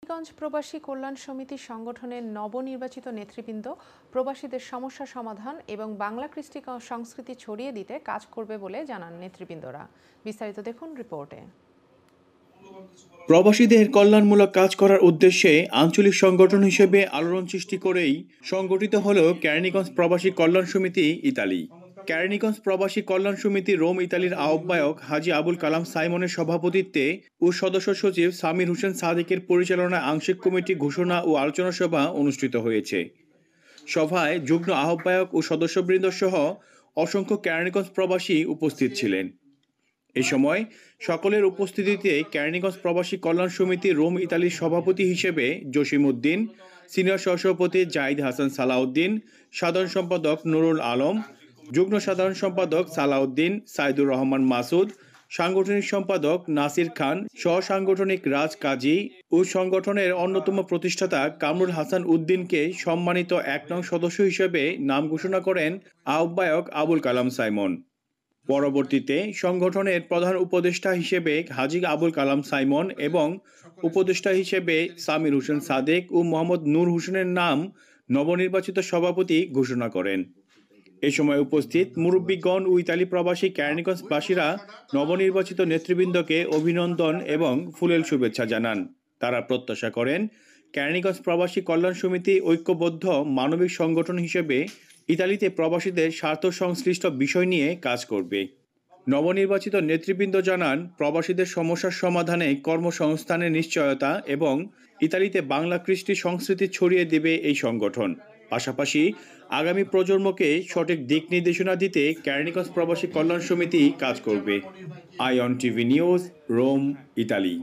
গঞ্জ প্রবাসী কল্যাণ সমিতি সংগঠনের নবনির্বাচিত নেতৃবৃন্দ প্রবাসীদের সমস্যা সমাধান এবং বাংলা কৃষ্টি সংস্কৃতি ছড়িয়ে দিতে কাজ করবে বলে জানান নেতৃবৃন্দরা। বিস্তারিত দেখুন রিপোর্টে। প্রবাসীদের কল্যাণমূলক কাজ করার উদ্দেশ্যে আঞ্চলিক সংগঠন হিসেবে আলোড়ন সৃষ্টি করেই সংগঠিত হল কেরানীগঞ্জ প্রবাসী কল্যাণ সমিতি ইতালি। কেরানীগঞ্জ প্রবাসী কল্যাণ সমিতি রোম ইতালির আহ্বায়ক হাজী আবুল কালাম সাইমনের সভাপতিত্বে ও সদস্য সচিব সামির হোসেন সাদেকের পরিচালনায় আংশিক কমিটি ঘোষণা ও আলোচনা সভা অনুষ্ঠিত হয়েছে। সভায় যুগ্ম আহ্বায়ক ও সদস্যবৃন্দ সহ অসংখ্য কেরানীগঞ্জ প্রবাসী উপস্থিত ছিলেন। এ সময় সকলের উপস্থিতিতে কেরানীগঞ্জ প্রবাসী কল্যাণ সমিতি রোম ইতালির সভাপতি হিসেবে জসিম উদ্দিন, সিনিয়র সহসভাপতি জাহিদ হাসান সালাউদ্দিন, সাধারণ সম্পাদক নুরুল আলম, যুগ্ম সাধারণ সম্পাদক সালাউদ্দিন, সাইদুর রহমান মাসুদ, সাংগঠনিক সম্পাদক নাসির খান, সহ সাংগঠনিক রাজ কাজী ও সংগঠনের অন্যতম প্রতিষ্ঠাতা কামরুল হাসান উদ্দিনকে সম্মানিত ১ নং সদস্য হিসেবে নাম ঘোষণা করেন আহ্বায়ক আবুল কালাম সাইমন। পরবর্তীতে সংগঠনের প্রধান উপদেষ্টা হিসেবে হাজী আবুল কালাম সাইমন এবং উপদেষ্টা হিসেবে সামির হোসেন সাদেক ও মোহাম্মদ নূর হোসেনের নাম নবনির্বাচিত সভাপতি ঘোষণা করেন। এ সময় উপস্থিত মুরব্বীগণ ও ইতালি প্রবাসী কেরানীগঞ্জবাসীরা নবনির্বাচিত নেতৃবৃন্দকে অভিনন্দন এবং ফুলেল শুভেচ্ছা জানান। তারা প্রত্যাশা করেন কেরানীগঞ্জ প্রবাসী কল্যাণ সমিতি ঐক্যবদ্ধ মানবিক সংগঠন হিসেবে ইতালিতে প্রবাসীদের স্বার্থ সংশ্লিষ্ট বিষয় নিয়ে কাজ করবে। নবনির্বাচিত নেতৃবৃন্দ জানান, প্রবাসীদের সমস্যার সমাধানে কর্মসংস্থানের নিশ্চয়তা এবং ইতালিতে বাংলা কৃষ্টি সংস্কৃতি ছড়িয়ে দেবে এই সংগঠন। পাশাপাশি আগামী প্রজন্মকে সঠিক দিক নির্দেশনা দিতে কেরানীগঞ্জ প্রবাসী কল্যাণ সমিতি কাজ করবে। আইঅন টিভি নিউজ, রোম, ইতালি।